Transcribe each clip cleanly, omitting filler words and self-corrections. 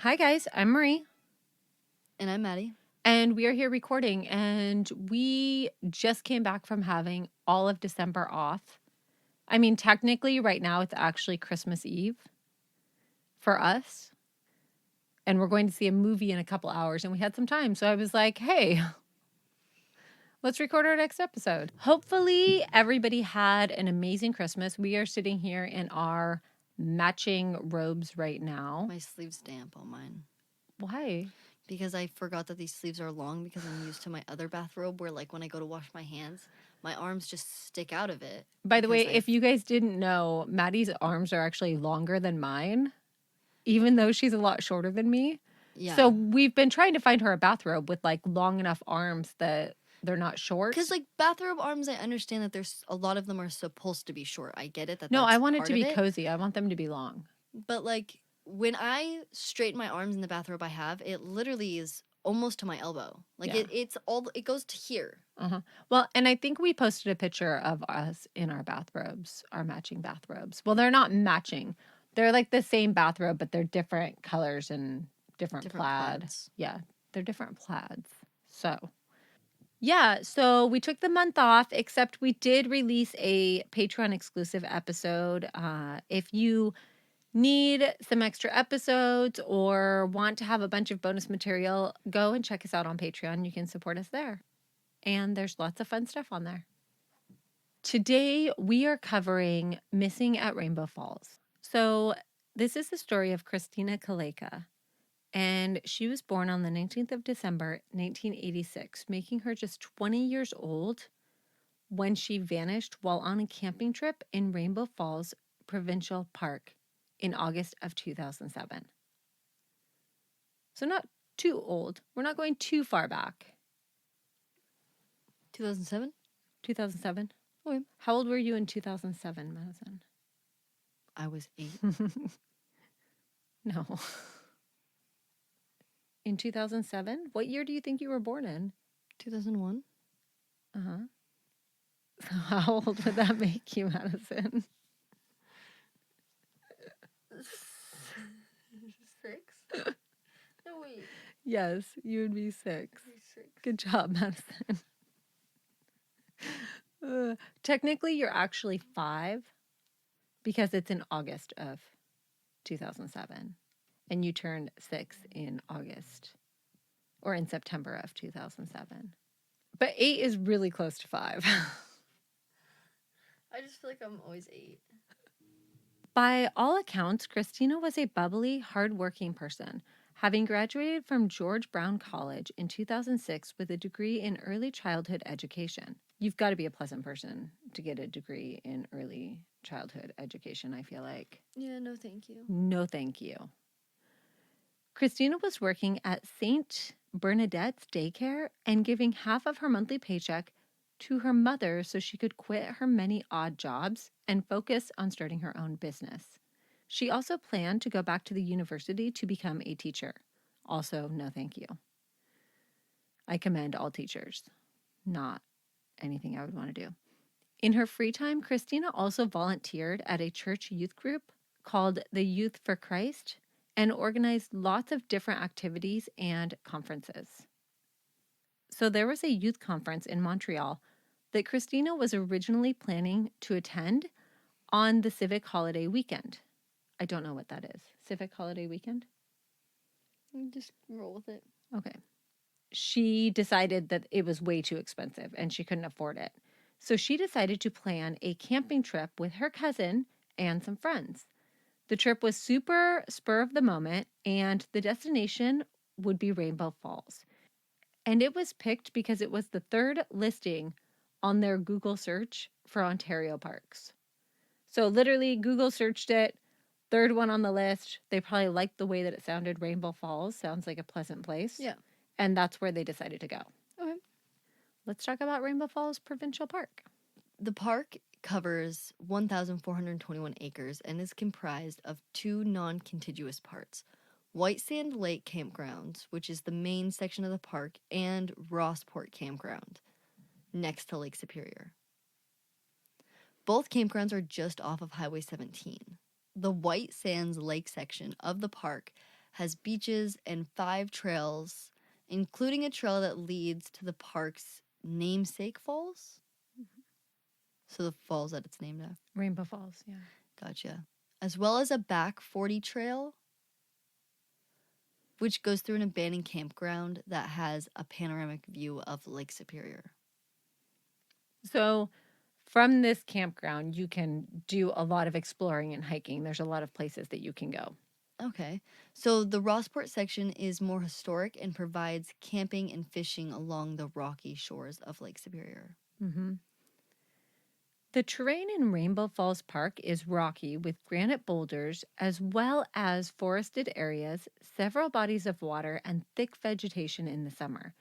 Hi, guys. I'm Marie, And I'm Maddie. and we are here recording. And we just came back from having all of December off. I mean, technically, right now it's actually Christmas Eve for us, and we're going to see a movie in a couple hours, and we had some time. So I was like, hey, let's record our next episode. Hopefully, everybody had an amazing Christmas. We are sitting here in our matching robes right now. My sleeves damp on mine. Why? Because I forgot that these sleeves are long because I'm used to my other bathrobe where, like, when I go to wash my hands, my arms just stick out of it. By the way, because if you guys didn't know, Maddie's arms are actually longer than mine, even though she's a lot shorter than me. Yeah. So we've been trying to find her a bathrobe with like long enough arms that they're not short. Because, like, bathrobe arms, I understand that there's a lot of them are supposed to be short. I get it that No, that's I want it part to of be it. cozy. I want them to be long. But, like, when I straighten my arms in the bathrobe I have, it literally is almost to my elbow. Like, Yeah. it goes to here. Uh-huh. Well, and I think we posted a picture of us in our bathrobes, our matching bathrobes. Well, they're not matching. They're like the same bathrobe, but they're different colors and different plaid. Plaids. Yeah, they're different plaids. So, yeah, so we took the month off, except we did release a Patreon exclusive episode. If you need some extra episodes or want to have a bunch of bonus material, go and check us out on Patreon. You can support us there. And there's lots of fun stuff on there. Today, we are covering Missing at Rainbow Falls. So, this is the story of Christina Calayca, and she was born on the 19th of December, 1986, making her just 20 years old when she vanished while on a camping trip in Rainbow Falls Provincial Park in August of 2007. So, not too old. We're not going too far back. 2007? 2007. Okay. How old were you in 2007, Madison? I was 8. No. In 2007? What year do you think you were born in? 2001? Uh-huh. So how old would that make you, Madison? 6? No, wait. Yes, you would be 6. 6. Good job, Madison. Technically, you're actually 5 because it's in August of 2007. And you turned 6 in August or in September of 2007. But 8 is really close to 5. I just feel like I'm always 8. By all accounts, Christina was a bubbly, hardworking person, having graduated from George Brown College in 2006 with a degree in early childhood education. You've got to be a pleasant person to get a degree in early childhood education, I feel like. Yeah, no thank you. No, thank you. Christina was working at St. Bernadette's daycare and giving half of her monthly paycheck to her mother so she could quit her many odd jobs and focus on starting her own business. She also planned to go back to the university to become a teacher. Also, no thank you. I commend all teachers. Not anything I would want to do. In her free time, Christina also volunteered at a church youth group called the Youth for Christ and organized lots of different activities and conferences. So there was a youth conference in Montreal that Christina was originally planning to attend on the civic holiday weekend. I don't know what that is. Civic holiday weekend? Just roll with it. Okay. She decided that it was way too expensive and she couldn't afford it. So she decided to plan a camping trip with her cousin and some friends. The trip was super spur of the moment, and the destination would be Rainbow Falls. And it was picked because it was the third listing on their Google search for Ontario parks. So literally, Google searched it, third one on the list. They probably liked the way that it sounded. Rainbow Falls sounds like a pleasant place. Yeah. And that's where they decided to go. Okay. Let's talk about Rainbow Falls Provincial Park. The park covers 1,421 acres and is comprised of 2 non-contiguous parts. White Sand Lake Campground, which is the main section of the park, and Rossport Campground, next to Lake Superior. Both campgrounds are just off of Highway 17. The White Sands Lake section of the park has beaches and 5 trails, including a trail that leads to the park's namesake falls. So the falls that it's named after. Rainbow Falls, yeah. Gotcha. As well as a back 40 trail, which goes through an abandoned campground that has a panoramic view of Lake Superior. So from this campground, you can do a lot of exploring and hiking. There's a lot of places that you can go. Okay. So the Rossport section is more historic and provides camping and fishing along the rocky shores of Lake Superior. Mm-hmm. The terrain in Rainbow Falls Park is rocky with granite boulders, as well as forested areas, several bodies of water, and thick vegetation in the summer.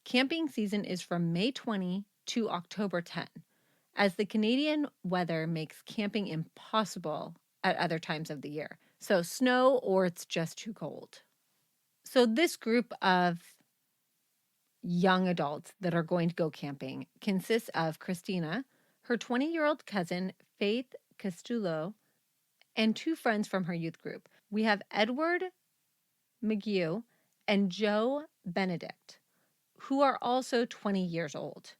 Camping season is from May 20 to October 10, as the Canadian weather makes camping impossible at other times of the year. So, snow or it's just too cold. So, this group of young adults that are going to go camping consists of Christina, her 20-year-old cousin, Faith Castulo, and 2 friends from her youth group. We have Edward McGew and Joe Benedict, who are also 20 years old.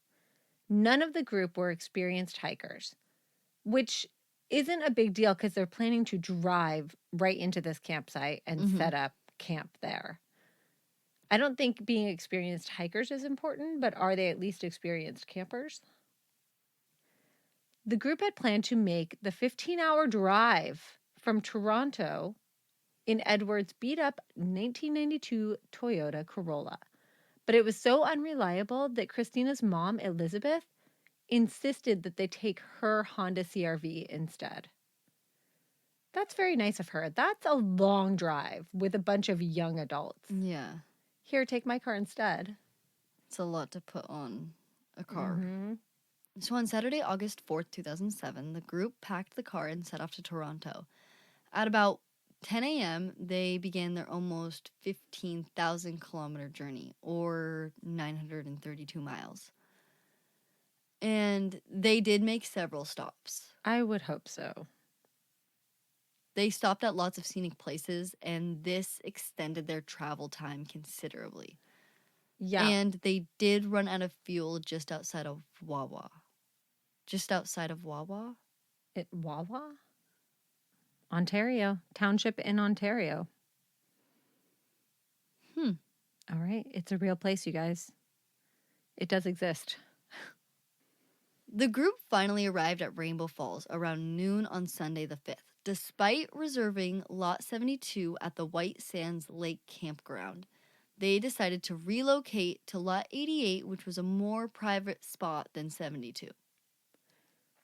None of the group were experienced hikers, which isn't a big deal because they're planning to drive right into this campsite and set up camp there. I don't think being experienced hikers is important, but are they at least experienced campers? The group had planned to make the 15-hour drive from Toronto in Edward's beat up 1992 Toyota Corolla. But it was so unreliable that Christina's mom, Elizabeth, insisted that they take her Honda CRV instead. That's very nice of her. That's a long drive with a bunch of young adults. Yeah. Here, take my car instead. It's a lot to put on a car. Mm-hmm. So on Saturday, August 4th, 2007, the group packed the car and set off to Toronto. At about 10 a.m., they began their almost 15,000 kilometer journey, or 932 miles. And they did make several stops. I would hope so. They stopped at lots of scenic places, and this extended their travel time considerably. Yeah. And they did run out of fuel just outside of Wawa. Just outside of Wawa? Wawa? Ontario. Township in Ontario. All right. It's a real place, you guys. It does exist. The group finally arrived at Rainbow Falls around noon on Sunday the 5th, despite reserving Lot 72 at the White Sands Lake Campground. They decided to relocate to Lot 88, which was a more private spot than 72.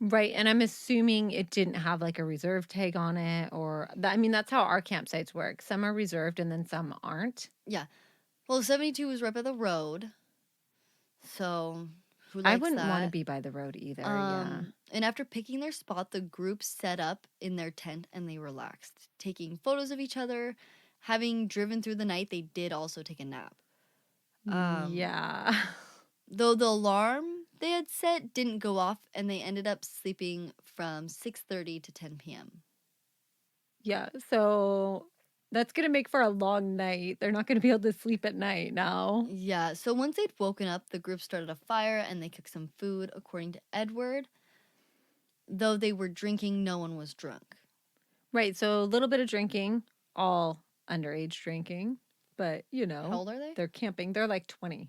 Right. And I'm assuming it didn't have like a reserve tag on it I mean, that's how our campsites work. Some are reserved and then some aren't. Yeah. Well, 72 was right by the road. So, who I likes wouldn't want to that? be by the road either. Yeah. And after picking their spot, the group set up in their tent and they relaxed, taking photos of each other. Having driven through the night, they did also take a nap. Yeah. Though the alarm they had set didn't go off, and they ended up sleeping from 6:30 to 10 p.m. Yeah. So that's going to make for a long night. They're not going to be able to sleep at night now. Yeah, so once they'd woken up, the group started a fire and they cooked some food, according to Edward. Though they were drinking, no one was drunk. Right. So a little bit of drinking, all underage drinking. But, How old are they? they're camping. They're like 20.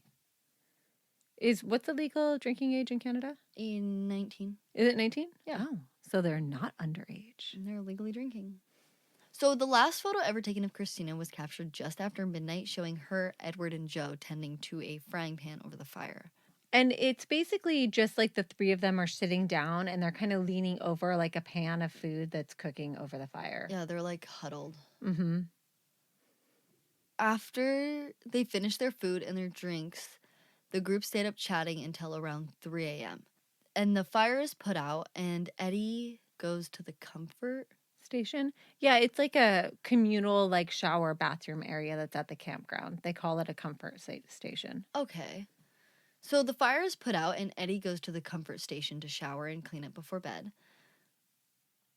What's the legal drinking age in Canada? 19. Is it 19? Yeah. Oh, so they're not underage. And they're legally drinking. So the last photo ever taken of Christina was captured just after midnight, showing her, Edward, and Joe tending to a frying pan over the fire. And it's basically just like the 3 of them are sitting down and they're kind of leaning over like a pan of food that's cooking over the fire. Yeah, they're like huddled. Mm-hmm. After they finished their food and their drinks, the group stayed up chatting until around 3 a.m. And the fire is put out, and Eddie goes to the comfort Station. Yeah, it's like a communal like shower bathroom area that's at the campground. They call it a comfort station. Okay. So the fire is put out, and Eddie goes to the comfort station to shower and clean up before bed.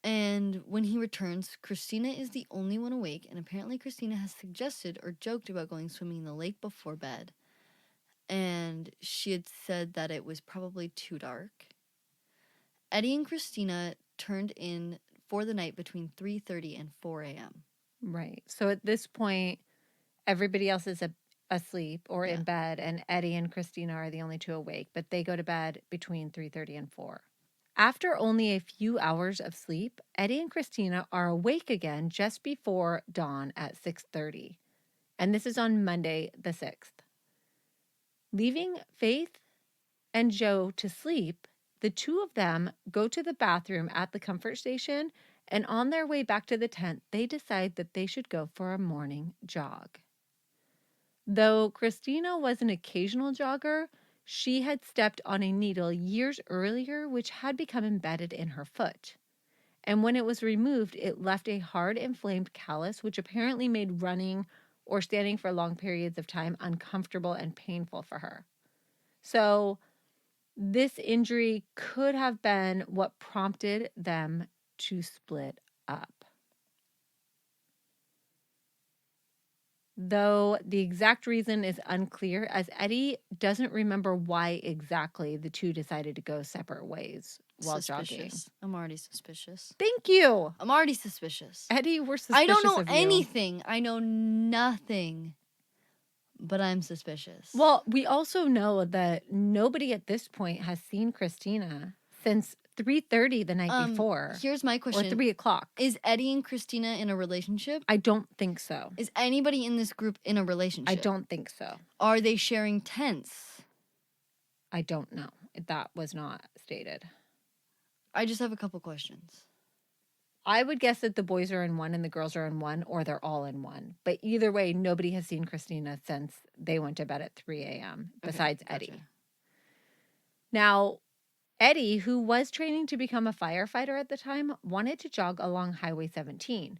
And when he returns, Christina is the only one awake, and apparently Christina has suggested or joked about going swimming in the lake before bed. And she had said that it was probably too dark. Eddie and Christina turned in for the night between 3:30 and 4 a.m. Right. So at this point, everybody else is asleep or in bed, and Eddie and Christina are the only two awake, but they go to bed between 3:30 and 4. After only a few hours of sleep, Eddie and Christina are awake again just before dawn at 6:30. And this is on Monday the 6th. Leaving Faith and Joe to sleep, the two of them go to the bathroom at the comfort station, and on their way back to the tent, they decide that they should go for a morning jog. Though Christina was an occasional jogger, she had stepped on a needle years earlier, which had become embedded in her foot. And when it was removed, it left a hard, inflamed callus, which apparently made running or standing for long periods of time uncomfortable and painful for her. So, this injury could have been what prompted them to split up. Though the exact reason is unclear, as Eddie doesn't remember why exactly the two decided to go separate ways while jogging. I'm already suspicious. Thank you. I'm already suspicious. Eddie, we're suspicious I don't know of you. anything. I know nothing. But I'm suspicious. Well, we also know that nobody at this point has seen Christina since 3:30 the night before. Here's my question. Or 3 o'clock. Is Eddie and Christina in a relationship? I don't think so. Is anybody in this group in a relationship? I don't think so. Are they sharing tents? I don't know. That was not stated. I just have a couple questions. I would guess that the boys are in one and the girls are in one, or they're all in one. But either way, nobody has seen Christina since they went to bed at 3 a.m. besides Eddie. Now, Eddie, who was training to become a firefighter at the time, wanted to jog along Highway 17.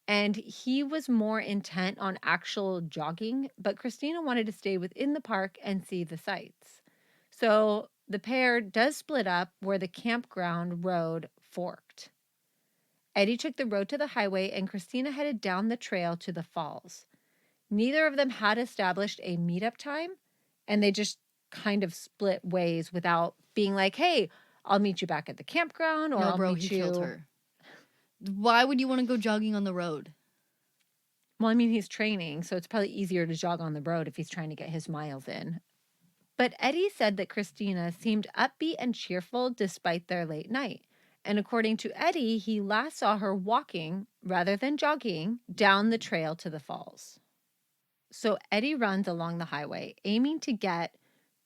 And he was more intent on actual jogging, but Christina wanted to stay within the park and see the sights. So the pair does split up where the campground road forked. Eddie took the road to the highway and Christina headed down the trail to the falls. Neither of them had established a meetup time, and they just kind of split ways without being like, hey, I'll meet you back at the campground, or I'll meet you. Killed her. Why would you want to go jogging on the road? Well, I mean, he's training, so it's probably easier to jog on the road if he's trying to get his miles in. But Eddie said that Christina seemed upbeat and cheerful despite their late night. And according to Eddie, he last saw her walking, rather than jogging, down the trail to the falls. So Eddie runs along the highway, aiming to get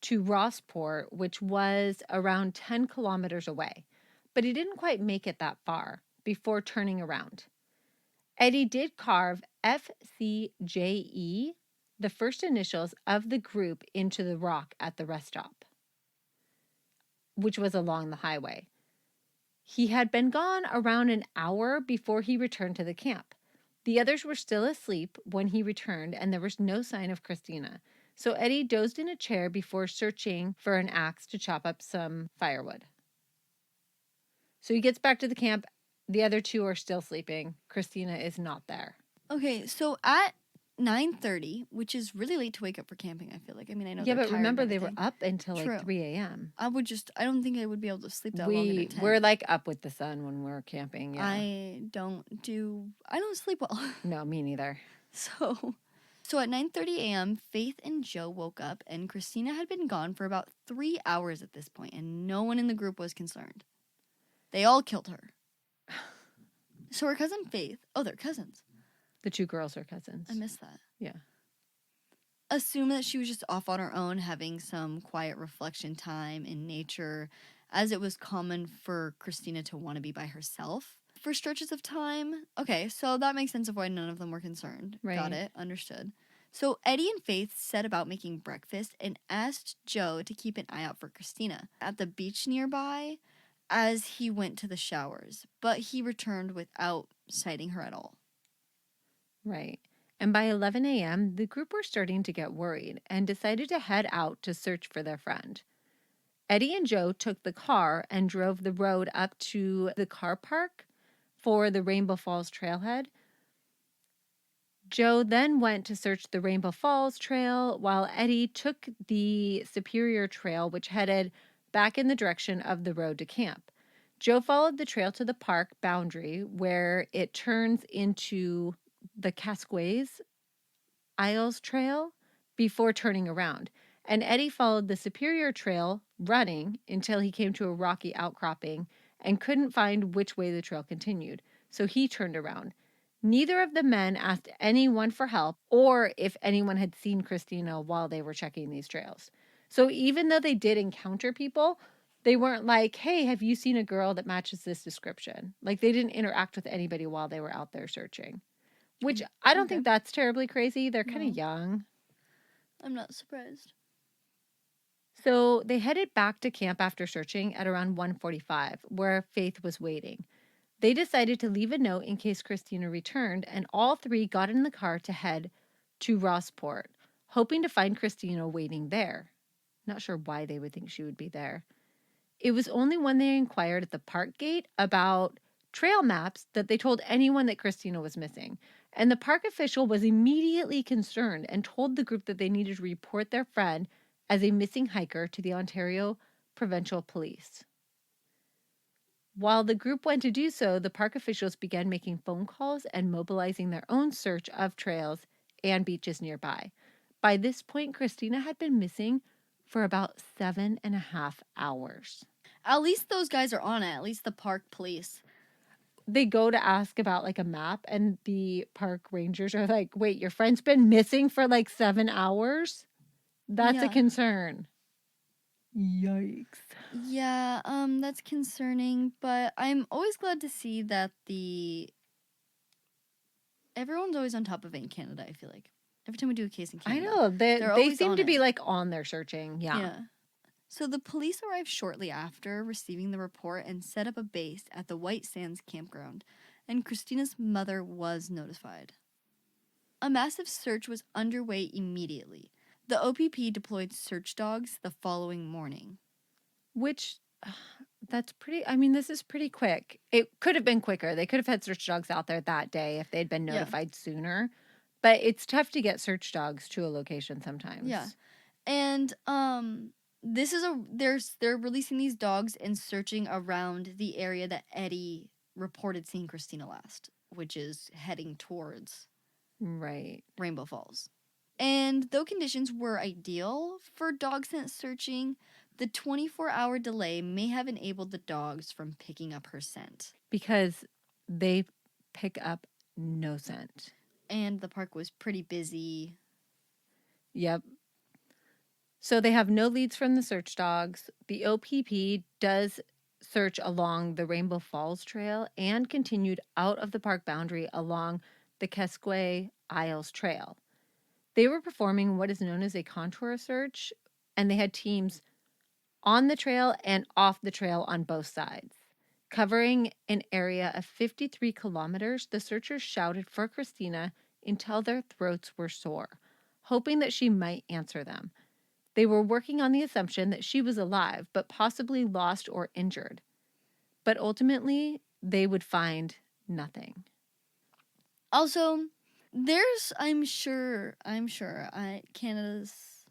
to Rossport, which was around 10 kilometers away. But he didn't quite make it that far before turning around. Eddie did carve FCJE, the first initials of the group, into the rock at the rest stop, which was along the highway. He had been gone around an hour before he returned to the camp. The others were still asleep when he returned, and there was no sign of Christina. So Eddie dozed in a chair before searching for an axe to chop up some firewood. So he gets back to the camp. The other two are still sleeping. Christina is not there. Okay, so at 9:30, which is really late to wake up for camping, I feel like. I mean, I know. Yeah, but remember they were up until True. like 3 a.m. I don't think I would be able to sleep that long in a tent. We're like up with the sun when we're camping. Yeah. I don't sleep well. No, me neither. So at 9:30 a.m., Faith and Joe woke up, and Christina had been gone for about 3 hours at this point, and no one in the group was concerned. They all killed her. So her cousin Faith, they're cousins. The two girls are cousins. I missed that. Yeah. Assume that she was just off on her own, having some quiet reflection time in nature, as it was common for Christina to want to be by herself for stretches of time. Okay, so that makes sense of why none of them were concerned. Right. Got it. Understood. So Eddie and Faith set about making breakfast and asked Joe to keep an eye out for Christina at the beach nearby as he went to the showers, but he returned without sighting her at all. Right. And by 11 a.m., the group were starting to get worried and decided to head out to search for their friend. Eddie and Joe took the car and drove the road up to the car park for the Rainbow Falls trailhead. Joe then went to search the Rainbow Falls Trail while Eddie took the Superior Trail, which headed back in the direction of the road to camp. Joe followed the trail to the park boundary where it turns into the Casquays Isles Trail before turning around. And Eddie followed the Superior Trail running until he came to a rocky outcropping and couldn't find which way the trail continued. So he turned around. Neither of the men asked anyone for help or if anyone had seen Christina while they were checking these trails. So even though they did encounter people, they weren't like, hey, have you seen a girl that matches this description? Like they didn't interact with anybody while they were out there searching. Which I don't think that's terribly crazy. They're kind of young. I'm not surprised. So they headed back to camp after searching at around 1:45, where Faith was waiting. They decided to leave a note in case Christina returned, and all three got in the car to head to Rossport, hoping to find Christina waiting there. Not sure why they would think she would be there. It was only when they inquired at the park gate about trail maps that they told anyone that Christina was missing. And the park official was immediately concerned and told the group that they needed to report their friend as a missing hiker to the Ontario Provincial Police. While the group went to do so, the park officials began making phone calls and mobilizing their own search of trails and beaches nearby. By this point, Christina had been missing for about 7.5 hours. At least those guys are on it. At least the park police. They go to ask about like a map, and the park rangers are like, wait, your friend's been missing for like 7 hours? That's a concern. Yikes. Yeah, that's concerning, but I'm always glad to see that everyone's always on top of it in Canada, I feel like. Every time we do a case in Canada. I know. They always seem on to be it. like on their searching. Yeah. So the police arrived shortly after receiving the report and set up a base at the White Sands campground, and Christina's mother was notified. A massive search was underway immediately. The OPP deployed search dogs the following morning. Which, that's pretty, I mean, this is pretty quick. It could have been quicker. They could have had search dogs out there that day if they'd been notified sooner. But it's tough to get search dogs to a location sometimes. Yeah. And this is they're releasing these dogs and searching around the area that Eddie reported seeing Christina last, which is heading towards Rainbow Falls. And though conditions were ideal for dog scent searching, the 24-hour delay may have enabled the dogs from picking up her scent. Because they pick up no scent. And the park was pretty busy. Yep. So they have no leads from the search dogs. The OPP does search along the Rainbow Falls Trail and continued out of the park boundary along the Casquay Isles Trail. They were performing what is known as a contour search, and they had teams on the trail and off the trail on both sides. Covering an area of 53 kilometers, the searchers shouted for Christina until their throats were sore, hoping that she might answer them. They were working on the assumption that she was alive, but possibly lost or injured. But ultimately, they would find nothing. Also, there's Canada's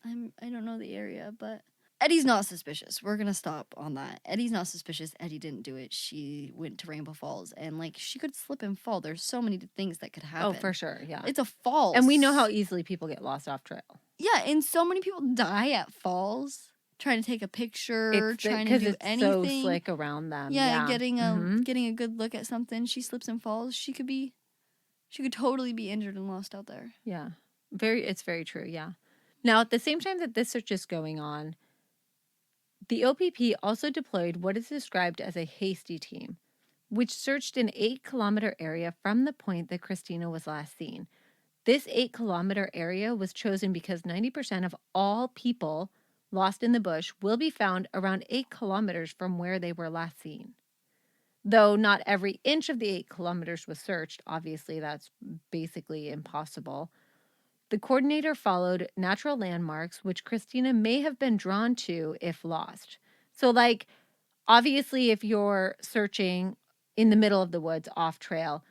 I don't know the area, but Eddie's not suspicious. We're gonna stop on that. Eddie's not suspicious. Eddie didn't do it. She went to Rainbow Falls, and like she could slip and fall. There's so many things that could happen. Oh, for sure, yeah. It's a falls, and we know how easily people get lost off trail. Yeah, and so many people die at falls trying to take a picture, trying to do it's anything. So slick around them. Yeah, getting a good look at something. She slips and falls. She could totally be injured and lost out there. Yeah, it's very true. Yeah. Now, at the same time that this search is going on, the OPP also deployed what is described as a hasty team, which searched an 8-kilometer area from the point that Christina was last seen. This 8-kilometer area was chosen because 90% of all people lost in the bush will be found around 8 kilometers from where they were last seen. Though not every inch of the 8 kilometers was searched, obviously that's basically impossible. The coordinator followed natural landmarks, which Christina may have been drawn to if lost. So, like, obviously, if you're searching in the middle of the woods off trail,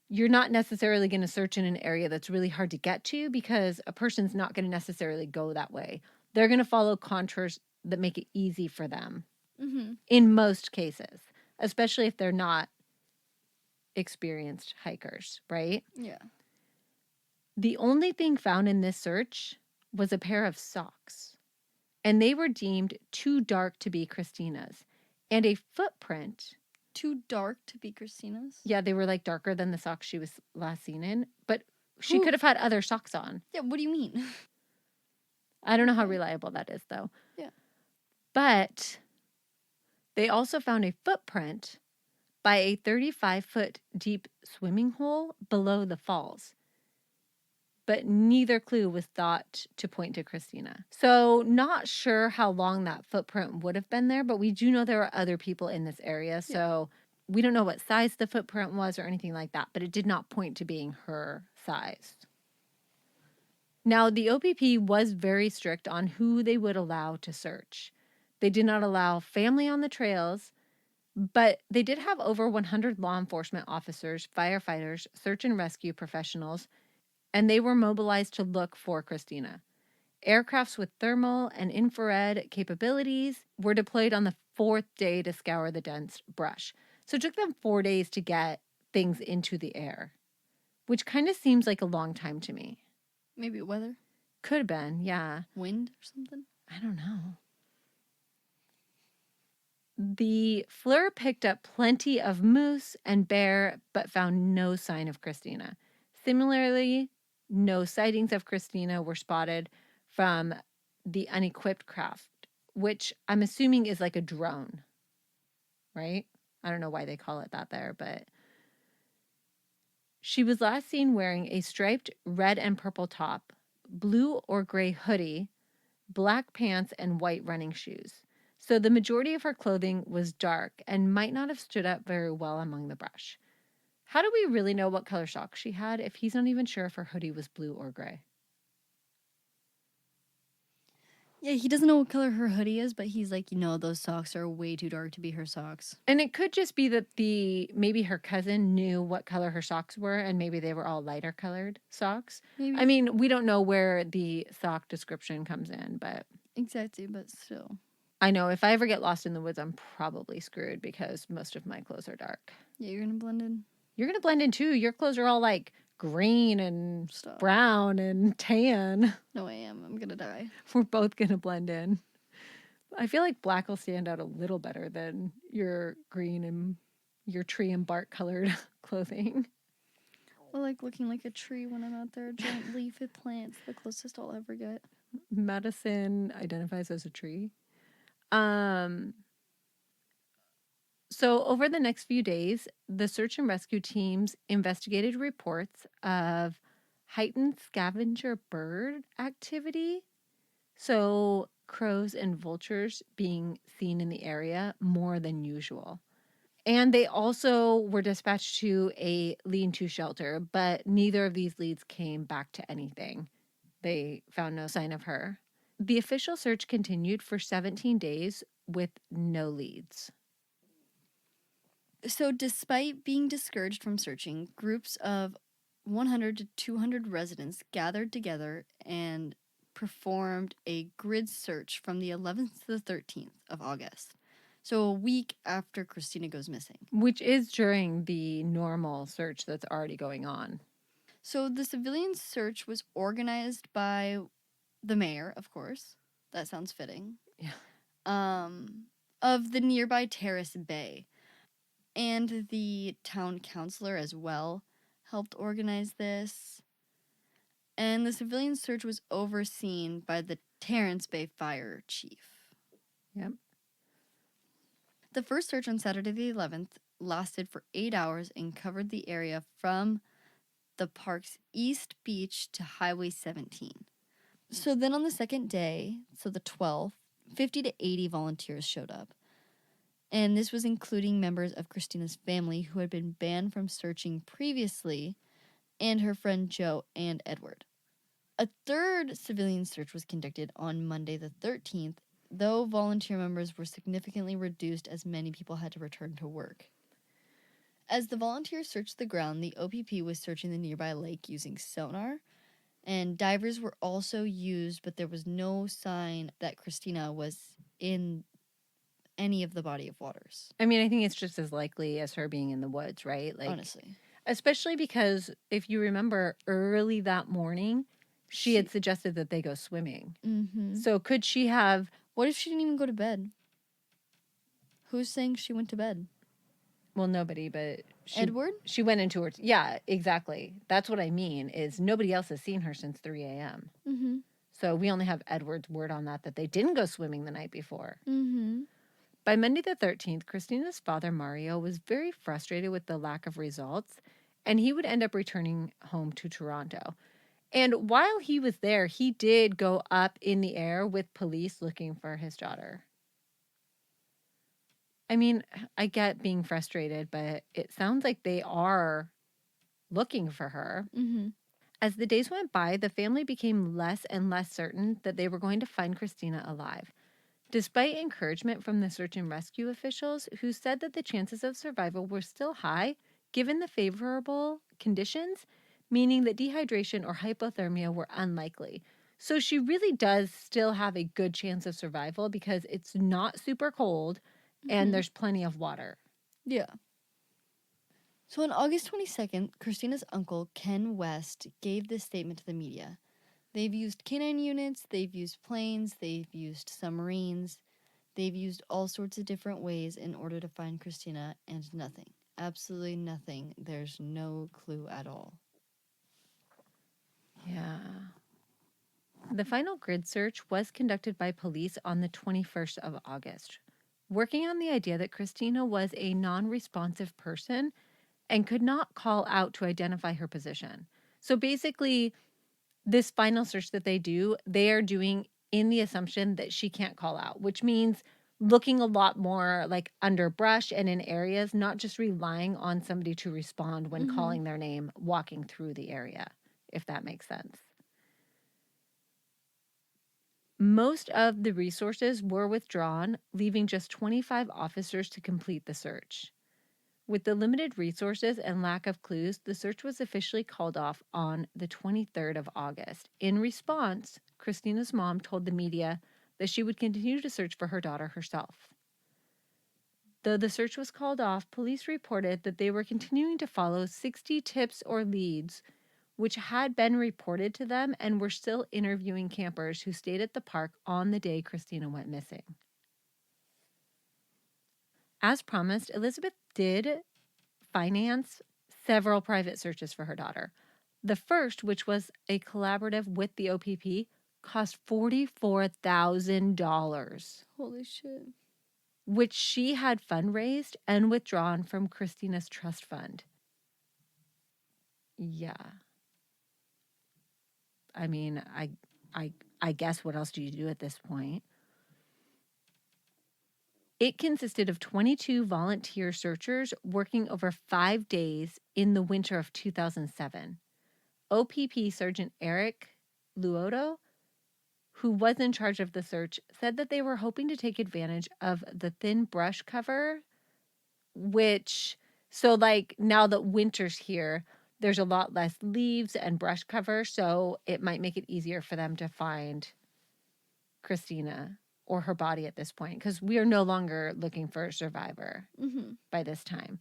you're not necessarily going to search in an area that's really hard to get to because a person's not going to necessarily go that way. They're going to follow contours that make it easy for them in most cases, especially if they're not experienced hikers, right? Yeah. The only thing found in this search was a pair of socks, and they were deemed too dark to be Christina's, and a footprint. Too dark to be Christina's? Yeah, they were like darker than the socks she was last seen in, but she Whew. could have had other socks on. Yeah, what do you mean? I don't know how reliable that is, though. Yeah. But they also found a footprint by a 35-foot deep swimming hole below the falls. But neither clue was thought to point to Christina. So, not sure how long that footprint would have been there, but we do know there were other people in this area. So, we don't know what size the footprint was or anything like that, but it did not point to being her size. Now, the OPP was very strict on who they would allow to search. They did not allow family on the trails, but they did have over 100 law enforcement officers, firefighters, search and rescue professionals, and they were mobilized to look for Christina. Aircrafts with thermal and infrared capabilities were deployed on the 4th day to scour the dense brush. So it took them 4 days to get things into the air, which kind of seems like a long time to me. Maybe weather? Could have been, yeah. Wind or something? I don't know. The FLIR picked up plenty of moose and bear, but found no sign of Christina. Similarly, no sightings of Christina were spotted from the unequipped craft, which I'm assuming is like a drone, right? I don't know why they call it that there, but she was last seen wearing a striped red and purple top, blue or gray hoodie, black pants, and white running shoes. So the majority of her clothing was dark and might not have stood up very well among the brush. How do we really know what color socks she had if he's not even sure if her hoodie was blue or gray? Yeah, he doesn't know what color her hoodie is, but he's like, those socks are way too dark to be her socks. And it could just be that maybe her cousin knew what color her socks were and maybe they were all lighter colored socks. Maybe. I mean, we don't know where the sock description comes in, but Exactly, but still. I know if I ever get lost in the woods, I'm probably screwed because most of my clothes are dark. Yeah, you're gonna blend in. You're gonna blend in too. Your clothes are all like green and brown and tan. No, I am. I'm gonna die. We're both gonna blend in. I feel like black will stand out a little better than your green and your tree and bark colored clothing. I like looking like a tree when I'm out there. A giant leafy plant's the closest I'll ever get. Madison identifies as a tree. So over the next few days, the search and rescue teams investigated reports of heightened scavenger bird activity. So crows and vultures being seen in the area more than usual. And they also were dispatched to a lean-to shelter, but neither of these leads came back to anything. They found no sign of her. The official search continued for 17 days with no leads. So, despite being discouraged from searching, groups of 100 to 200 residents gathered together and performed a grid search from the 11th to the 13th of August. So, a week after Christina goes missing. Which is during the normal search that's already going on. So, the civilian search was organized by the mayor, of course. That sounds fitting. Yeah. Of the nearby Terrace Bay. And the town councilor as well helped organize this. And the civilian search was overseen by the Terrace Bay fire chief. Yep. The first search on Saturday the 11th lasted for 8 hours and covered the area from the park's east beach to Highway 17. So then on the second day, so the 12th, 50 to 80 volunteers showed up. And this was including members of Christina's family who had been banned from searching previously, and her friend Joe and Edward. A third civilian search was conducted on Monday the 13th, though volunteer members were significantly reduced as many people had to return to work. As the volunteers searched the ground, the OPP was searching the nearby lake using sonar, and divers were also used, but there was no sign that Christina was in any of the body of waters. I mean, I think it's just as likely as her being in the woods, right? Like, Honestly. especially because if you remember early that morning, she had suggested that they go swimming. Mm-hmm. So could she have... What if she didn't even go to bed? Who's saying she went to bed? Well, nobody, but Edward? she went into her... Yeah, exactly. That's what I mean, is nobody else has seen her since 3 a.m. Mm-hmm. So we only have Edward's word on that they didn't go swimming the night before. Mm-hmm. By Monday the 13th, Christina's father, Mario, was very frustrated with the lack of results, and he would end up returning home to Toronto. And while he was there, he did go up in the air with police looking for his daughter. I mean, I get being frustrated, but it sounds like they are looking for her. Mm-hmm. As the days went by, the family became less and less certain that they were going to find Christina alive. Despite encouragement from the search and rescue officials, who said that the chances of survival were still high given the favorable conditions, meaning that dehydration or hypothermia were unlikely. So she really does still have a good chance of survival because it's not super cold and there's plenty of water. Yeah. So on August 22nd, Christina's uncle, Ken West, gave this statement to the media. They've used canine units, they've used planes, they've used submarines, they've used all sorts of different ways in order to find Christina, and nothing. Absolutely nothing. There's no clue at all. Yeah. The final grid search was conducted by police on the 21st of August, working on the idea that Christina was a non responsive person and could not call out to identify her position. So basically, this final search that they are doing in the assumption that she can't call out, which means looking a lot more like under brush and in areas, not just relying on somebody to respond when calling their name, walking through the area, if that makes sense. Most of the resources were withdrawn, leaving just 25 officers to complete the search. With the limited resources and lack of clues, the search was officially called off on the 23rd of August. In response, Christina's mom told the media that she would continue to search for her daughter herself. Though the search was called off, police reported that they were continuing to follow 60 tips or leads which had been reported to them and were still interviewing campers who stayed at the park on the day Christina went missing. As promised, Elizabeth did finance several private searches for her daughter. The first, which was a collaborative with the OPP, cost $44,000. Holy shit. Which she had fundraised and withdrawn from Christina's trust fund. Yeah. I mean, I guess what else do you do at this point? It consisted of 22 volunteer searchers working over 5 days in the winter of 2007. OPP Sergeant Eric Luoto, who was in charge of the search, said that they were hoping to take advantage of the thin brush cover, which, so like now that winter's here, there's a lot less leaves and brush cover, so it might make it easier for them to find Christina or her body at this point, because we are no longer looking for a survivor by this time.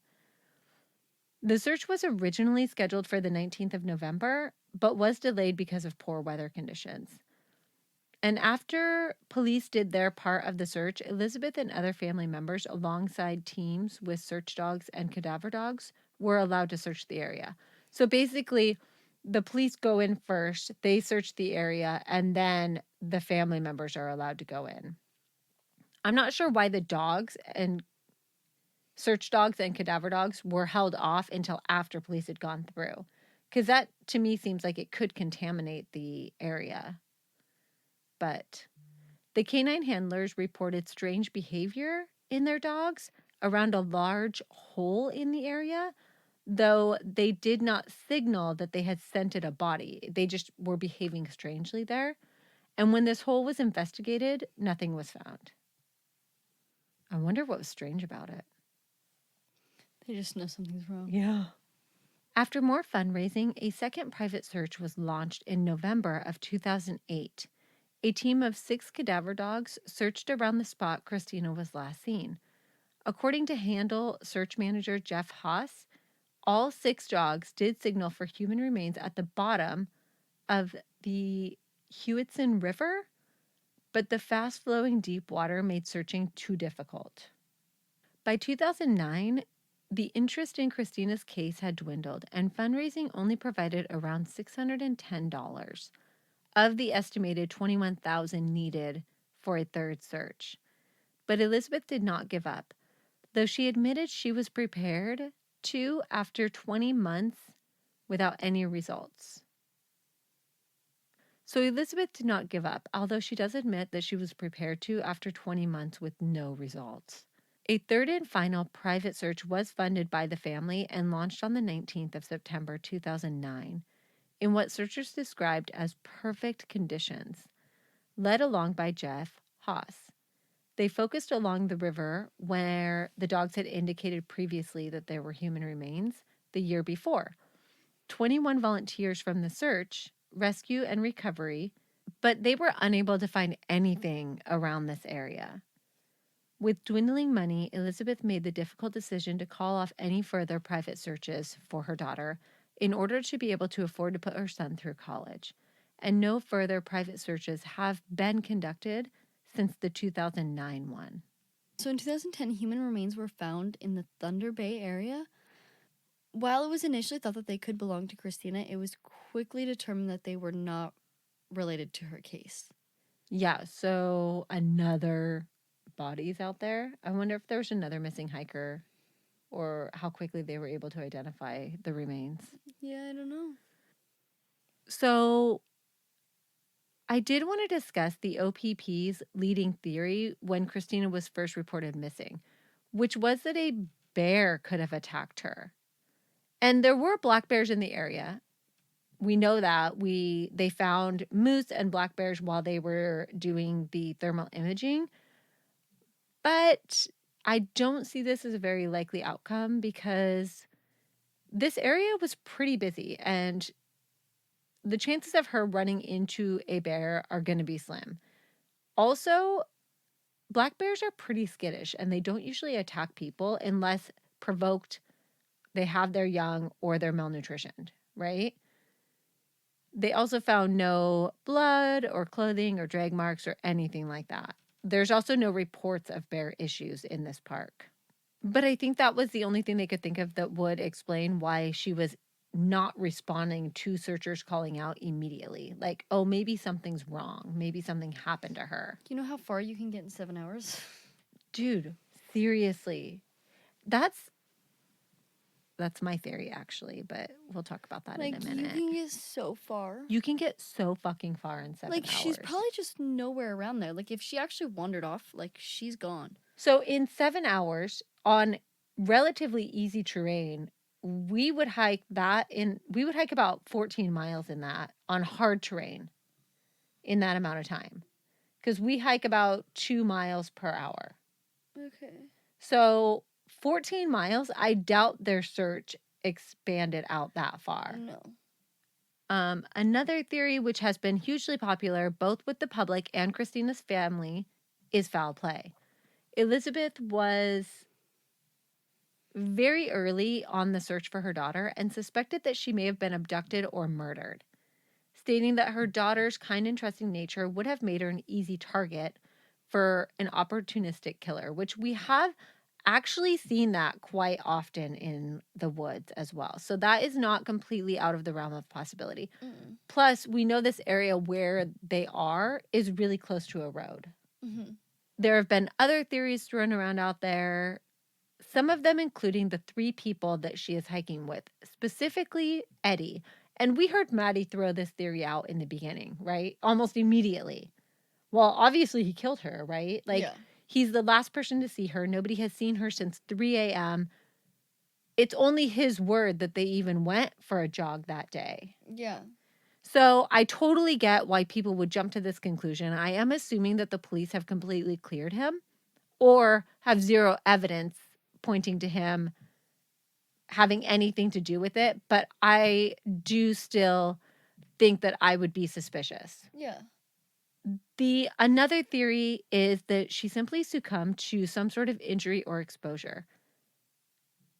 The search was originally scheduled for the 19th of November, but was delayed because of poor weather conditions. And after police did their part of the search, Elizabeth and other family members, alongside teams with search dogs and cadaver dogs, were allowed to search the area. So basically, the police go in first, they search the area, and then the family members are allowed to go in. I'm not sure why the dogs and search dogs and cadaver dogs were held off until after police had gone through, because that to me seems like it could contaminate the area. But the canine handlers reported strange behavior in their dogs around a large hole in the area, though they did not signal that they had scented a body. They just were behaving strangely there. And when this hole was investigated, nothing was found. I wonder what was strange about it. They just know something's wrong. Yeah. After more fundraising, a second private search was launched in November of 2008. A team of 6 cadaver dogs searched around the spot Christina was last seen. According to Handle search manager Jeff Haas, all 6 dogs did signal for human remains at the bottom of the Hewitson River, but the fast flowing deep water made searching too difficult. By 2009, the interest in Christina's case had dwindled, and fundraising only provided around $610 of the estimated $21,000 needed for a third search. But Elizabeth did not give up, though she admitted she was prepared to after 20 months without any results. So Elizabeth did not give up, although she does admit that she was prepared to after 20 months with no results. A third and final private search was funded by the family and launched on the 19th of September 2009 in what searchers described as perfect conditions, led along by Jeff Haas. They focused along the river where the dogs had indicated previously that there were human remains the year before. 21 volunteers from the search, rescue, and recovery, but they were unable to find anything around this area. With dwindling money, Elizabeth made the difficult decision to call off any further private searches for her daughter in order to be able to afford to put her son through college. And no further private searches have been conducted since the 2009 one. So in 2010, human remains were found in the Thunder Bay area. While it was initially thought that they could belong to Christina, it was quickly determined that they were not related to her case. Yeah, so another bodies out there. I wonder if there's another missing hiker or how quickly they were able to identify the remains. Yeah, I don't know. So I did want to discuss the OPP's leading theory when Christina was first reported missing, which was that a bear could have attacked her. And there were black bears in the area. We know that they found moose and black bears while they were doing the thermal imaging. But I don't see this as a very likely outcome because this area was pretty busy and the chances of her running into a bear are going to be slim. Also, black bears are pretty skittish and they don't usually attack people unless provoked, they have their young or they're malnutritioned, right? They also found no blood or clothing or drag marks or anything like that. There's also no reports of bear issues in this park. But I think that was the only thing they could think of that would explain why she was not responding to searchers calling out immediately. Like, oh, maybe something's wrong. Maybe something happened to her. Do you know how far you can get in 7 hours? Dude, seriously. That's my theory actually, but we'll talk about that in a minute. You can get so far. You can get so fucking far in 7 hours. She's probably just nowhere around there. If she actually wandered off, she's gone. So in 7 hours on relatively easy terrain, we would hike about 14 miles in that on hard terrain in that amount of time. Because we hike about 2 miles per hour. Okay. So 14 miles, I doubt their search expanded out that far. No. Another theory which has been hugely popular both with the public and Christina's family is foul play. Elizabeth was very early on the search for her daughter and suspected that she may have been abducted or murdered, stating that her daughter's kind and trusting nature would have made her an easy target for an opportunistic killer, which we have actually seen that quite often in the woods as well. So that is not completely out of the realm of possibility. Mm-mm. Plus, we know this area where they are is really close to a road. Mm-hmm. There have been other theories thrown around out there, some of them including the 3 people that she is hiking with, specifically Eddie. And we heard Maddie throw this theory out in the beginning, right? Almost immediately. Well, obviously he killed her, right? Yeah. He's the last person to see her. Nobody has seen her since 3 a.m. It's only his word that they even went for a jog that day. Yeah. So I totally get why people would jump to this conclusion. I am assuming that the police have completely cleared him or have zero evidence pointing to him having anything to do with it, but I do still think that I would be suspicious. Yeah. The another theory is that she simply succumbed to some sort of injury or exposure.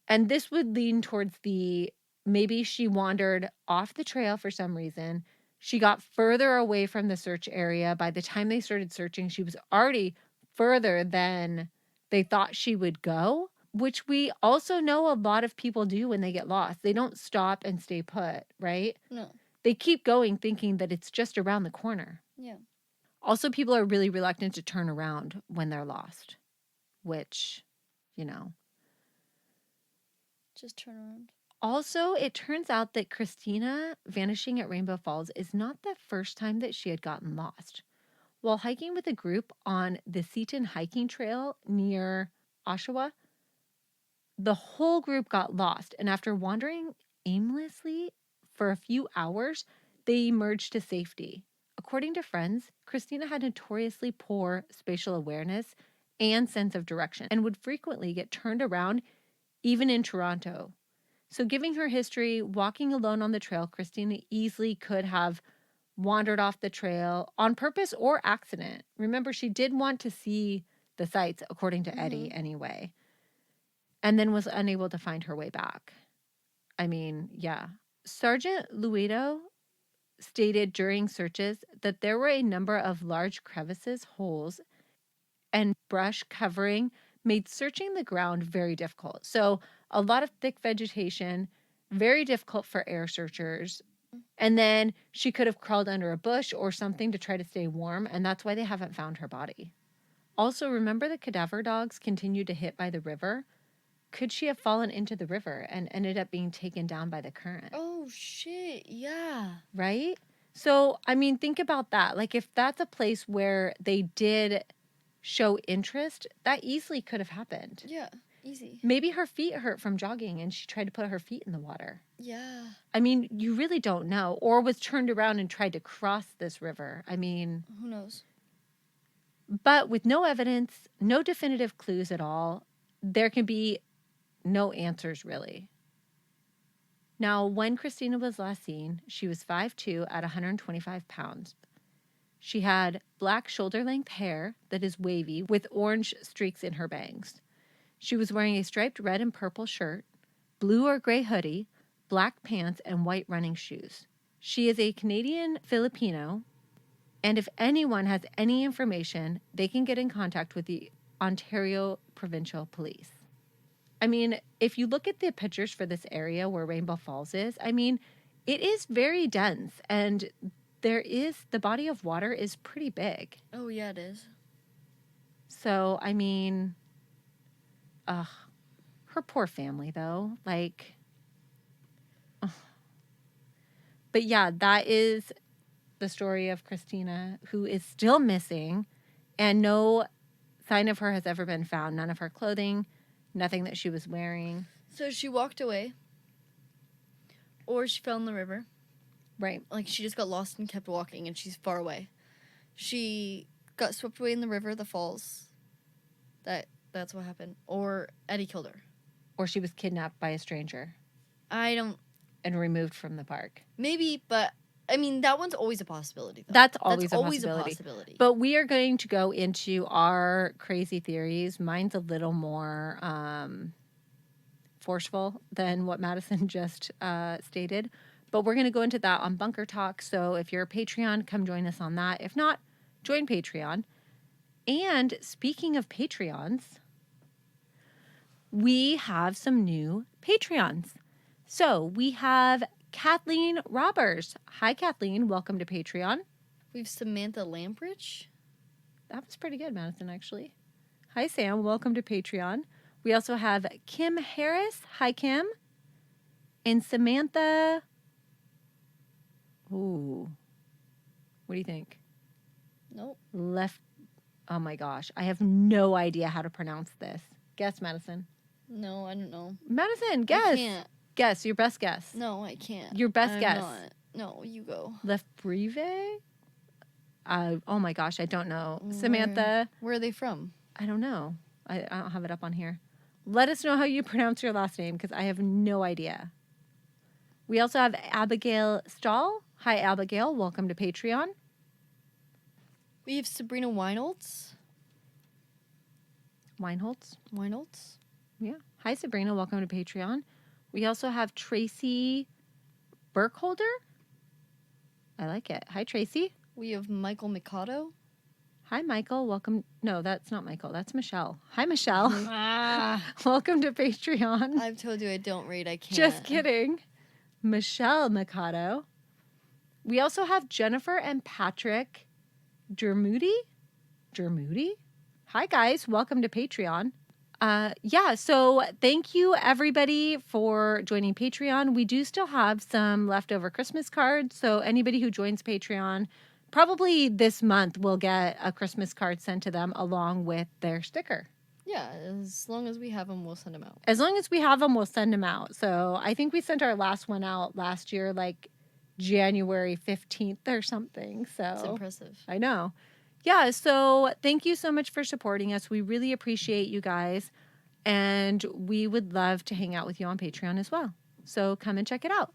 And this would lean towards the maybe she wandered off the trail for some reason. She got further away from the search area. By the time they started searching, she was already further than they thought she would go, which we also know a lot of people do when they get lost. They don't stop and stay put, right? No. They keep going thinking that it's just around the corner. Yeah. Also, people are really reluctant to turn around when they're lost, which, you know. Just turn around. Also, it turns out that Christina vanishing at Rainbow Falls is not the first time that she had gotten lost. While hiking with a group on the Seaton hiking trail near Oshawa, the whole group got lost, and after wandering aimlessly for a few hours, they emerged to safety. According to friends, Christina had notoriously poor spatial awareness and sense of direction and would frequently get turned around even in Toronto. So, giving her history, walking alone on the trail, Christina easily could have wandered off the trail on purpose or accident. Remember, she did want to see the sights, according to Eddie, anyway, and then was unable to find her way back. I mean, yeah. Sergeant Luido stated during searches that there were a number of large crevices, holes, and brush covering made searching the ground very difficult. So, a lot of thick vegetation, very difficult for air searchers. And then she could have crawled under a bush or something to try to stay warm, and that's why they haven't found her body. Also, remember the cadaver dogs continued to hit by the river? Could she have fallen into the river and ended up being taken down by the current? Oh, shit. Yeah. Right? So, I mean, think about that. Like, if that's a place where they did show interest, that easily could have happened. Yeah. Easy. Maybe her feet hurt from jogging and she tried to put her feet in the water. Yeah. I mean, you really don't know. Or was turned around and tried to cross this river. I mean, Who knows? but with no evidence, no definitive clues at all, there can be no answers really. Now, when Christina was last seen, she was 5'2" at 125 pounds. She had black shoulder-length hair that is wavy with orange streaks in her bangs. She was wearing a striped red and purple shirt, blue or gray hoodie, black pants, and white running shoes. She is a Canadian Filipino, and if anyone has any information, they can get in contact with the Ontario Provincial Police. I mean, if you look at the pictures for this area where Rainbow Falls is, I mean, it is very dense and the body of water is pretty big. Oh, yeah, it is. So, I mean, ugh, her poor family though, like, ugh. But yeah, that is the story of Christina, who is still missing, and no sign of her has ever been found. None of her clothing, nothing that she was wearing. So she walked away, or she fell in the river. Right. Like, she just got lost and kept walking, and she's far away. She got swept away in the river, the falls. That's what happened. Or Eddie killed her. Or she was kidnapped by a stranger I don't... and removed from the park. Maybe, but... I mean, that one's always a possibility, though. That's always a possibility. possibility. But we are going to go into our crazy theories. Mine's a little more forceful than what Madison just stated. But we're going to go into that on Bunker Talk. So if you're a Patreon, come join us on that. If not, join Patreon. And speaking of Patreons, we have some new Patreons. So we have Kathleen Robbers. Hi, Kathleen. Welcome to Patreon. We have Samantha Lamprich. That was pretty good, Madison, actually. Hi, Sam. Welcome to Patreon. We also have Kim Harris. Hi, Kim. And Samantha. Ooh. What do you think? Nope. Left. Oh, my gosh. I have no idea how to pronounce this. Guess, Madison. No, I don't know. Madison, guess. I can't. Guess. Your best guess. No, I can't. Your best I'm guess. Not. No, you go. Left Brive? Oh my gosh, I don't know. Samantha. Where are they from? I don't know. I don't have it up on here. Let us know how you pronounce your last name because I have no idea. We also have Abigail Stahl. Hi, Abigail. Welcome to Patreon. We have Sabrina Weinholtz. Weinholtz. Yeah. Hi, Sabrina. Welcome to Patreon. We also have Tracy Burkholder. I like it. Hi, Tracy. We have Michael Mikado. Hi, Michael. Welcome. No, that's not Michael. That's Michelle. Hi, Michelle. Welcome to Patreon. I've told you I don't read. I can't. Just kidding. Michelle Mikado. We also have Jennifer and Patrick Dermody. Hi, guys. Welcome to Patreon. So thank you everybody for joining Patreon. We do still have some leftover Christmas cards. So anybody who joins Patreon, probably this month will get a Christmas card sent to them along with their sticker. Yeah, as long as we have them, we'll send them out. As long as we have them, we'll send them out. So I think we sent our last one out last year, like January 15th or something. So It's impressive. I know. Yeah, so thank you so much for supporting us. We really appreciate you guys. And we would love to hang out with you on Patreon as well. So come and check it out.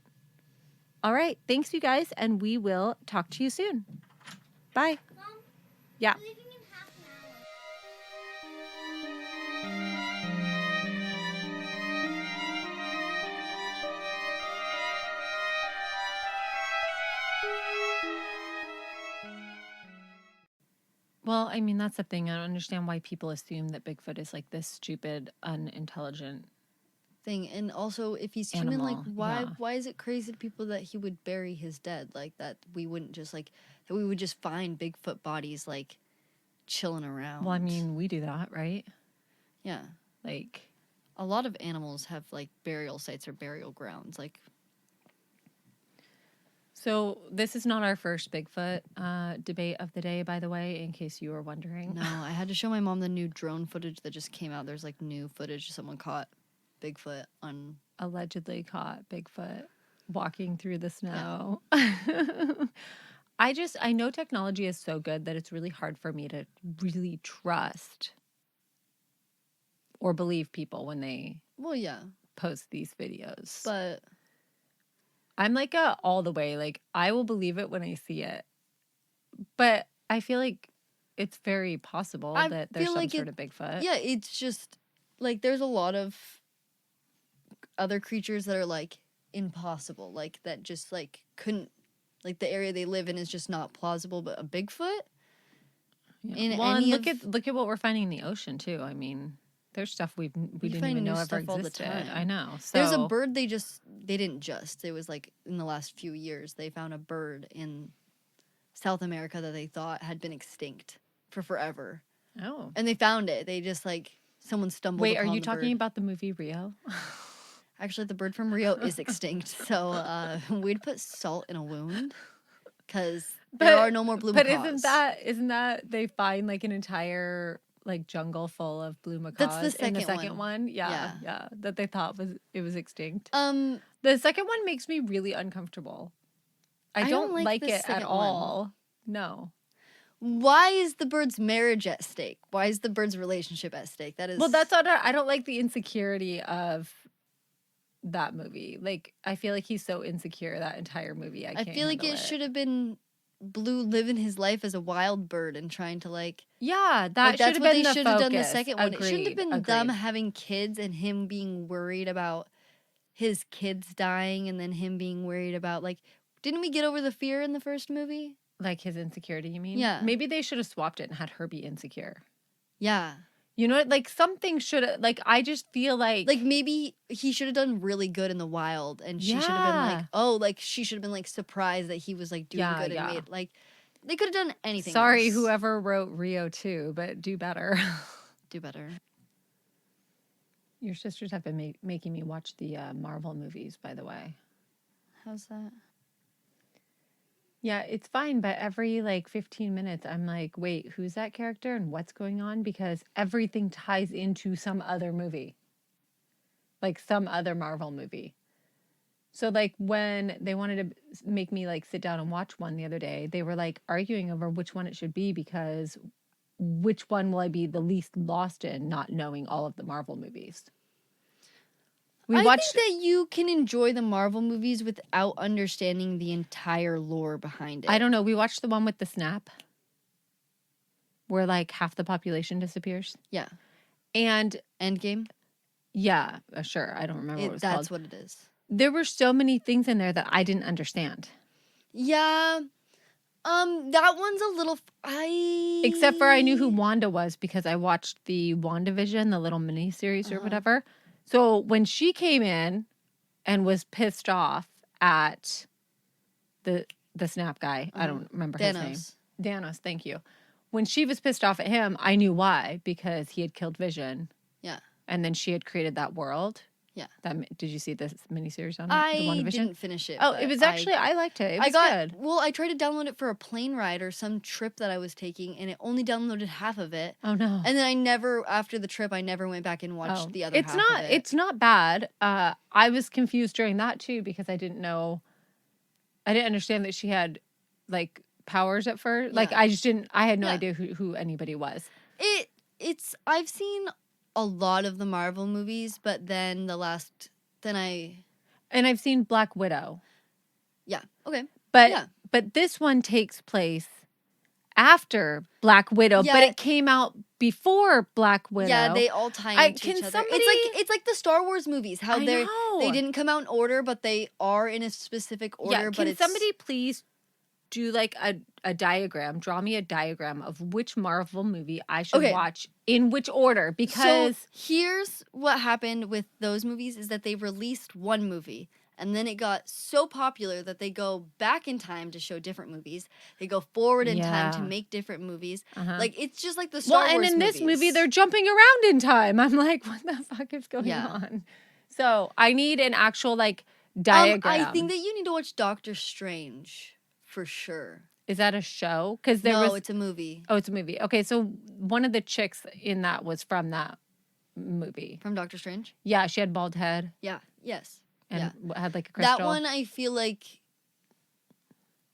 All right. Thanks, you guys. And we will talk to you soon. Bye. Mom, Yeah. we're leaving in half an hour. Well, I mean, that's the thing. I don't understand why people assume that Bigfoot is like this stupid, unintelligent Thing. And also, if he's human, like, animal. why is it crazy to people that he would bury his dead? Like, that we wouldn't just, like, that we would just find Bigfoot bodies, like, chilling around. Well, I mean, we do that, right? Yeah. Like, A lot of animals have, like, burial sites or burial grounds. Like, so this is not our first Bigfoot debate of the day, by the way, in case you were wondering. no, I had to show my mom the new drone footage that just came out. There's, like, new footage someone caught Bigfoot on. Allegedly caught Bigfoot walking through the snow. I know technology is so good that it's really hard for me to really trust or believe people when they Well, yeah. post these videos. But I'm like all the way, like I will believe it when I see it. But I feel like it's very possible I that there's feel some like sort of Bigfoot. yeah, it's just, like, there's a lot of other creatures that are, like, impossible. Like, that just, like, couldn't, like, the area they live in is just not plausible. But a Bigfoot? Yeah. In Well, and any look at what we're finding in the ocean too. I mean, there's stuff we didn't find even new know ever stuff all the existed. time. I know. So There's a bird they didn't just. It was, like, in the last few years, they found a bird in South America that they thought had been extinct for forever. Oh. And they found it. They just, like, someone stumbled Wait, are upon you the talking bird. about the movie Rio? Actually, the bird from Rio is extinct. So we'd put salt in a wound because there are no more blue But macaws. isn't that they find like an entire like jungle full of blue macaws That's the in the second second one. one? Yeah, that they thought was extinct. Um, The second one makes me really uncomfortable. I don't like the it at second one. all. No. Why is the bird's marriage at stake? Why is the bird's relationship at stake? That is Well, that's not. I don't like the insecurity of that movie. Like, I feel like he's so insecure that entire movie. I can't feel like handle it should have been Blue living his life as a wild bird and trying to, like, Yeah, that like, should that's have what been they the should have done the focus. second one. It shouldn't have been them Agreed. having kids and him being worried about his kids dying and then him being worried about, like, didn't we get over the fear in the first movie? Like his insecurity, you mean? Yeah. Maybe they should have swapped it and had her be insecure. Yeah. You know what? Like something should have, like, I just feel like maybe he should have done really good in the wild and she should have been like, Yeah. oh, like, she should have been, like, surprised that he was, like, doing Yeah, good yeah. and made, like, they could have done anything Sorry, else. whoever wrote Rio 2, but do better. Do better. Your sisters have been making me watch the Marvel movies, by the way. How's that? Yeah, it's fine, but every like 15 minutes, I'm like, wait, who's that character and what's going on? Because everything ties into some other movie, like some other Marvel movie. So, like, when they wanted to make me like sit down and watch one the other day, they were like arguing over which one it should be because which one will I be the least lost in, not knowing all of the Marvel movies? We I watched. think that you can enjoy the Marvel movies without understanding the entire lore behind it. I don't know. We watched the one with the snap, where like half the population disappears. Yeah. And Endgame. yeah, sure. I don't remember what it was called. That's what it is. There were so many things in there that I didn't understand. Yeah. That one's a little. Except for I knew who Wanda was because I watched the WandaVision, the little mini series or whatever. So when she came in and was pissed off at the snap guy, I don't remember his name. Thanos, thank you. When she was pissed off at him, I knew why, because he had killed Vision. Yeah. And then she had created that world. Yeah. Did you see this miniseries on it? I the WandaVision? didn't finish it. Oh, it was actually, I liked it. It was good. Well, I tried to download it for a plane ride or some trip that I was taking, and it only downloaded half of it. Oh, no. And then after the trip, I never went back and watched the other half of it. It's not bad. I was confused during that, too, because I didn't understand that she had, like, powers at first. Yeah. Like, I had no idea who anybody was. I've seen a lot of the Marvel movies, but then And I've seen Black Widow. Yeah, okay. But this one takes place after Black Widow, but it came out before Black Widow. Yeah, they all tie into each other. Somebody... It's like the Star Wars movies, how they didn't come out in order, but they are in a specific order. Yeah, can somebody please do like a diagram, draw me a diagram of which Marvel movie I should watch in which order, because... So here's what happened with those movies is that they released one movie, and then it got so popular that they go back in time to show different movies. They go forward in time to make different movies. Like, it's just like the Star Wars movies. And in movies. this movie, they're jumping around in time. I'm like, what the fuck is going on? So I need an actual, like, diagram. I think that you need to watch Doctor Strange, for sure. Is that a show? Because it's a movie. Oh, it's a movie. Okay, so one of the chicks in that was from that movie. From Doctor Strange? Yeah, she had bald head. Yeah, yes. And had like a crystal. That one I feel like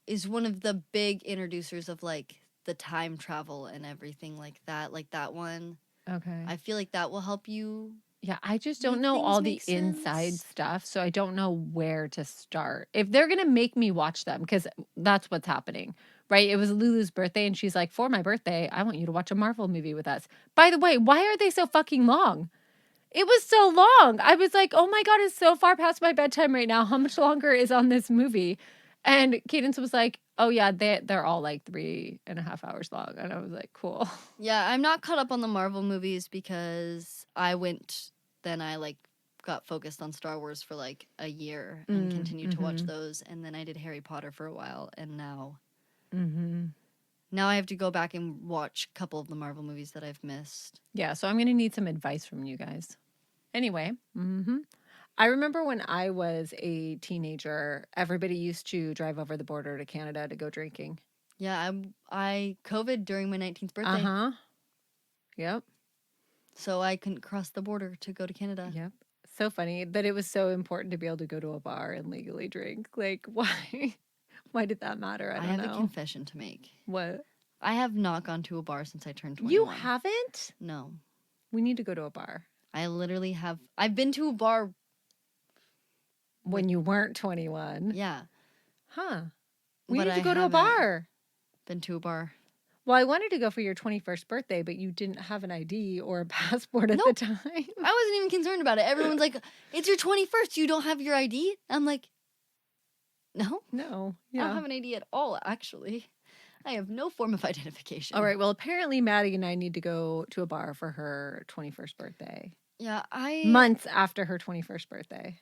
is one of the big introducers of like the time travel and everything like that. Like that one. Okay. I feel like that will help you. Yeah, I just don't know all the inside stuff, so I don't know where to start. If they're going to make me watch them, because that's what's happening, right? It was Lulu's birthday, and she's like, for my birthday, I want you to watch a Marvel movie with us. By the way, why are they so fucking long? It was so long. I was like, oh my God, it's so far past my bedtime right now. How much longer is on this movie? And Cadence was like, oh yeah, they're all like 3.5 hours long. And I was like, cool. Yeah, I'm not caught up on the Marvel movies because I got focused on Star Wars for like a year and continued to watch those. And then I did Harry Potter for a while. And now I have to go back and watch a couple of the Marvel movies that I've missed. Yeah, so I'm going to need some advice from you guys. Anyway, I remember when I was a teenager, everybody used to drive over the border to Canada to go drinking. Yeah, I COVID during my 19th birthday. Yep. So I couldn't cross the border to go to Canada. Yep. So funny that it was so important to be able to go to a bar and legally drink. Like, why? Why did that matter? I don't know. I have a confession to make. What? I have not gone to a bar since I turned 21. You haven't? No. We need to go to a bar. I literally have. I've been to a bar. When you weren't 21? Yeah. Huh. We need to go to a bar. Been to a bar. Well, I wanted to go for your 21st birthday, but you didn't have an ID or a passport at the time. I wasn't even concerned about it. Everyone's like, it's your 21st. You don't have your ID? I'm like, no. No. Yeah. I don't have an ID at all, actually. I have no form of identification. All right. Well, apparently Maddie and I need to go to a bar for her 21st birthday. Yeah, months after her 21st birthday.